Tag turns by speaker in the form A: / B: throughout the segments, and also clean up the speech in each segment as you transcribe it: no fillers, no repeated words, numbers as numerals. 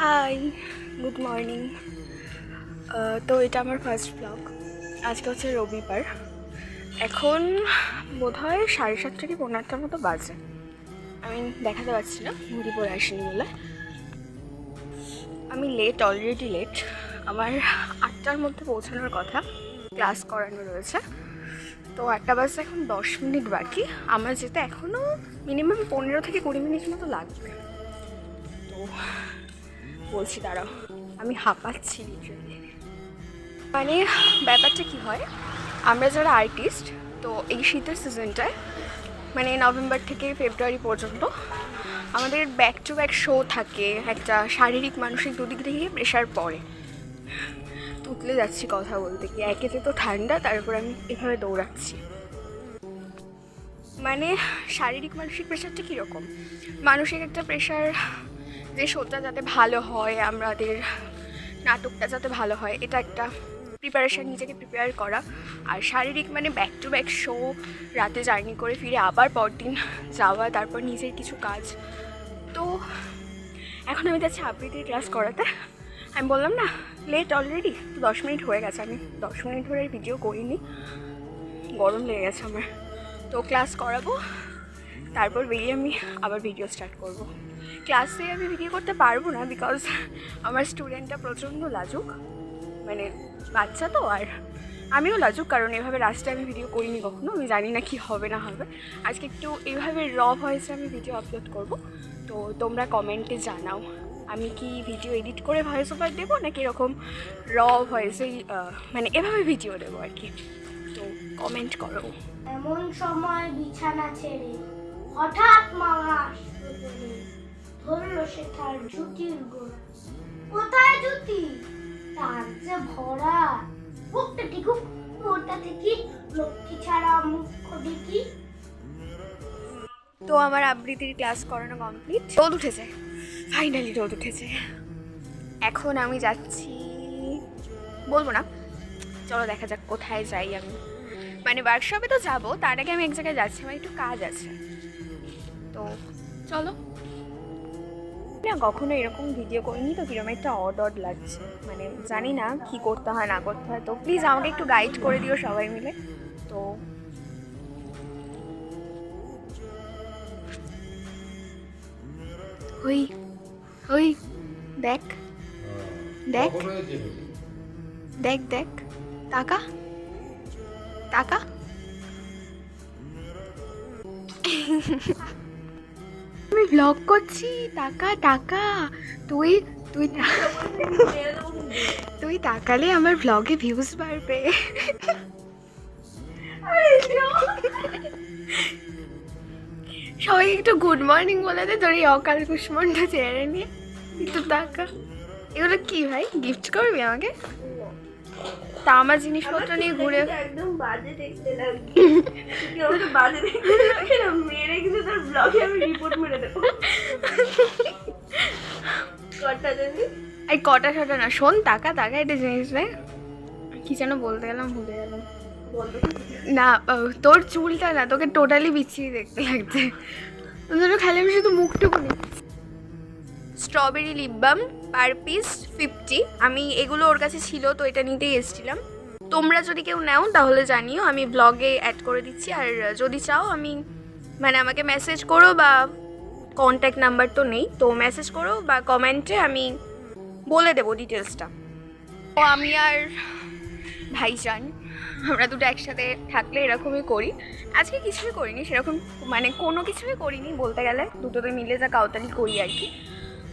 A: High, good morning. তো এটা আমার ফার্স্ট ব্লগ। আজকে হচ্ছে রবিবার। এখন বোধহয় 7:30 কি 8:30 মতো বাজে। আমি দেখাতে পারছি না, ঘুরি পরে আসিনি বলে। আমি অলরেডি লেট। আমার 8টার মধ্যে পৌঁছানোর কথা, ক্লাস করানো রয়েছে। তো 1টা বাজে, এখন 10 মিনিট বাকি। আমার যেতে এখনও মিনিমাম 15 থেকে 20 মিনিট মতো লাগবে। তো বলছি দাঁড়াও, আমি হাঁপাচ্ছি লিটারালি। মানে ব্যাপারটা কি হয়, আমরা যারা আর্টিস্ট, তো এই শীতের সিজনটায় মানে নভেম্বর থেকে ফেব্রুয়ারি পর্যন্ত আমাদের ব্যাক টু ব্যাক শো থাকে। একটা শারীরিক মানসিক দুদিক থেকে প্রেশার পড়ে। তুতলে যাচ্ছি কথা বলতে গিয়ে। একেতে তো ঠান্ডা, তারপর আমি এভাবে দৌড়াচ্ছি। মানে শারীরিক মানসিক প্রেশারটা কীরকম, মানসিক একটা প্রেশার যে শোটা যাতে ভালো হয়, আমাদের নাটকটা যাতে ভালো হয়, এটা একটা প্রিপারেশান, নিজেকে প্রিপেয়ার করা। আর শারীরিক মানে ব্যাক টু ব্যাক শো, রাতে জার্নি করে ফিরে আবার পরদিন যাওয়া, তারপর নিজের কিছু কাজ। তো এখন আমি যাচ্ছি আবৃত্তির ক্লাস করাতে। আমি বললাম না লেট অলরেডি, তো 10 মিনিট হয়ে গেছে। আমি 10 মিনিট ধরে ভিডিও করিনি, গরম লেগে গেছে আমার। তো ক্লাস করাবো, তারপর বেরিয়ে আমি আবার ভিডিও স্টার্ট করব। ক্লাসে আমি ভিডিও করতে পারবো না, বিকজ আমার স্টুডেন্টটা প্রচণ্ড লাজুক। মানে বাচ্চা তো, আর আমিও লাজুক, কারণ এভাবে রাস্তায় আমি ভিডিও করিনি কখনো। আমি জানি না কি হবে না হবে। আজকে একটু এইভাবে ভয়েসে আমি ভিডিও আপলোড করব। তো তোমরা কমেন্টে জানাও, আমি কি ভিডিও এডিট করে ভয়েস ওভার দেবো, নাকি এরকম ভয়েসেই মানে এভাবে ভিডিও দেবো আর কি। তো কমেন্ট করো।
B: এমন সময় বিছানা ছেড়ে হঠাৎ মামা ধরলো সে তার জুতির গোড়া। কোথায় জুতি? তার যে ভরা বুকটা টিকুক, ওটা থেকে লক্ষ্মী ছাড়া মুখ দেখি।
A: তো আমার আবৃত্তির ক্লাস করানো কমপ্লিট। রোদ উঠেছে, ফাইনালি রোদ উঠেছে। এখন আমি যাচ্ছি, বলবো না, চলো দেখা যাক কোথায় যাই আমি। মানে ওয়ার্কশপে তো যাবো, তার আগে আমি এক জায়গায় যাচ্ছি, আমার একটু কাজ আছে। তো চলো। না কখনো এরকম ভিডিও করিনি, তো কিরকম একটা অড লাগছে। মানে জানি না কি করতে হয় না করতে হয়। তো প্লিজ আমাকে একটু গাইড করে দিও সবাই মিলে। তো ওই ওই দেখ দেখ দেখ দেখ, টাকা টাকা। আমি ব্লগ করছি, টাকা টাকা। তুই তুই তুই তাকালে আমার ব্লগে ভিউজ বাড়বে। সবাই একটু গুড মর্নিং বলে দে, তোর এই অকাল কুষ্মণটা চেয়ারে নিয়ে একটু টাকা। এগুলো কি ভাই, গিফট করবি আমাকে? তা আমার জিনিসপত্র নিয়ে ঘুরে
B: একদম বাজে দেখতে লাগবে। কেউ তো বাজে দেখতে লাগে না, মেরে কিন্তু তার ব্লগে আমি রিপোর্ট মেরে দেবো। কটা জানি
A: এই কটা ছটা না, শোন, টাকা টাকা এটা জিনিস নেই। কি যেন বলতে গেলাম, ভুলে গেলাম। না তোর চুলটা না, তোকে টোটালি বিচ্ছিরি দেখতে লাগছে। তোর খালি আমি শুধু মুখটুকু নিই। Strawberry lip balm per piece 50। আমি এগুলো ওর কাছে ছিল, তো এটা নিতেই এসেছিলাম। তোমরা যদি কেউ নাও তাহলে জানিও, আমি ব্লগে অ্যাড করে দিচ্ছি। আর যদি চাও আমি মানে আমাকে মেসেজ করো, বা কন্ট্যাক্ট নাম্বার তো নেই, তো মেসেজ করো বা কমেন্টে, আমি বলে দেবো ডিটেলসটা। তো আমি আর ভাইজান আমরা দুটো একসাথে থাকলে এরকমই করি। আজকে কিছুই করিনি সেরকম, মানে কোনো কিছুই করিনি বলতে গেলে, দুটোতে মিলে যা কাউতালি করি আর কি।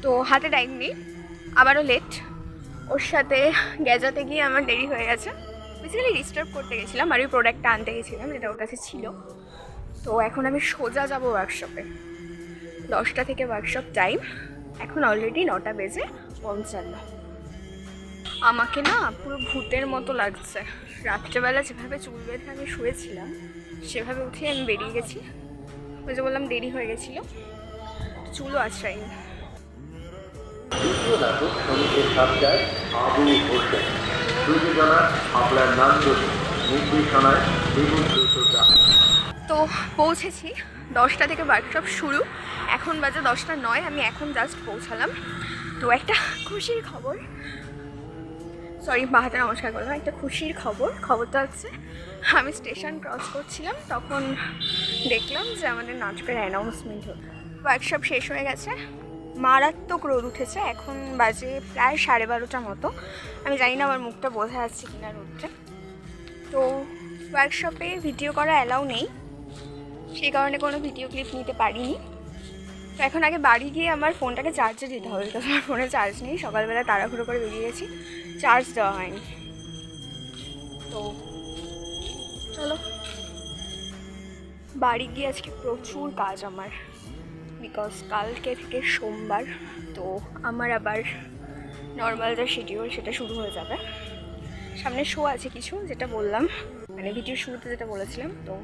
A: তো হাতে টাইম নেই, আবারও লেট। ওর সাথে গেজাতে গিয়ে আমার দেরি হয়ে গেছে। বেসিক্যালি ডিস্টার্ব করতে গেছিলাম, আর ওই প্রোডাক্টটা আনতে গেছিলাম যেটা ওর কাছে ছিল। তো এখন আমি সোজা যাব ওয়ার্কশপে। 10টা থেকে ওয়ার্কশপ টাইম, এখন অলরেডি 9টা বেজে 55। আমাকে না পুরো ভূতের মতো লাগছে। রাত্রেবেলা যেভাবে চুল বেঁধে আমি শুয়েছিলাম, সেভাবে উঠে আমি বেরিয়ে গেছি। ওই যে বললাম দেরি হয়ে গেছিলো, চুলও আছড়াইনি। তো পৌঁছেছি, 10টা থেকে ওয়ার্কশপ শুরু, এখন বাজে 10টা 9, আমি এখন জাস্ট পৌঁছালাম। তো একটা খুশির খবর, সরি বাহাতে নমস্কার করলাম, একটা খুশির খবরটা হচ্ছে আমি স্টেশন ক্রস করছিলাম, তখন দেখলাম যে আমাদের নাটকের অ্যানাউন্সমেন্ট হলো। ওয়ার্কশপ শেষ হয়ে গেছে, মারাত্মক রোদ উঠেছে, এখন বাজে প্রায় 12:30 মতো। আমি জানি না আমার মুখটা বোঝা যাচ্ছে কিনা রোদটা। তো ওয়ার্কশপে ভিডিও করা অ্যালাউ নেই, সেই কারণে কোনো ভিডিও ক্লিপ নিতে পারিনি। তো এখন আগে বাড়ি গিয়ে আমার ফোনটাকে চার্জে দিতে হবে, বিকজ আমার ফোনে চার্জ নেই। সকালবেলা তাড়াহুড়ো করে বেরিয়ে গেছি, চার্জ দেওয়া হয়নি। তো চলো বাড়ি গিয়ে, আজকে প্রচুর কাজ আমার, বিকজ কালকে থেকে সোমবার, তো আমার আবার নর্মাল যে শিডিউল সেটা শুরু হয়ে যাবে। সামনে শো আছে কিছু, যেটা বললাম, মানে ভিডিওর শুরুতে যেটা বলেছিলাম। তো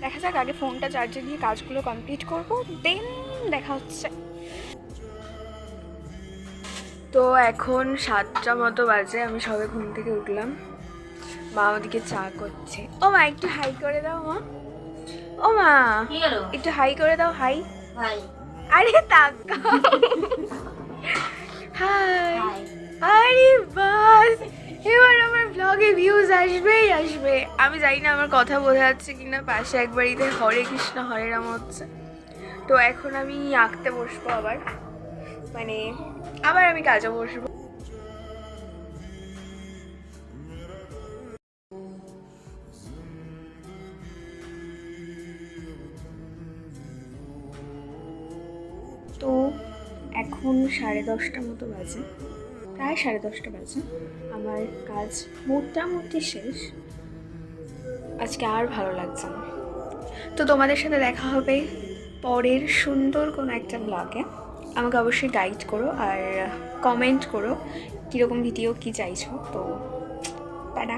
A: দেখা যাক, আগে ফোনটা চার্জে দিয়ে কাজগুলো কমপ্লিট করবো, দেন দেখা হচ্ছে। তো এখন 7টা মতো বাজে, আমি সবে ঘুম থেকে উঠলাম, মা ওদিকে চা করছে। ও মা একটু হাই করে দাও মা, ও মা একটু হাই করে দাও, হাই। আরে তাকাও, হাই। আরে বাস, এবার আমার ব্লগে ভিউজ আসবেই আসবে। আমি জানি না আমার কথা বোঝা যাচ্ছে কিনা, পাশে একবারিতে হরে কৃষ্ণ হরে রাম হচ্ছে। তো এখন আমি আঁকতে বসবো আবার, মানে আবার আমি কাজে বসবো। তো এখন 10:30 মতো বাজে, প্রায় 10:30 বাজে। আমার কাজ মোটামুটি শেষ, আজকে আর ভালো লাগছে না। তো তোমাদের সাথে দেখা হবে পরের সুন্দর কোনো একটা ব্লগে। আমাকে অবশ্যই গাইড করো আর কমেন্ট করো কীরকম ভিডিও কী চাইছো। তো টাটা।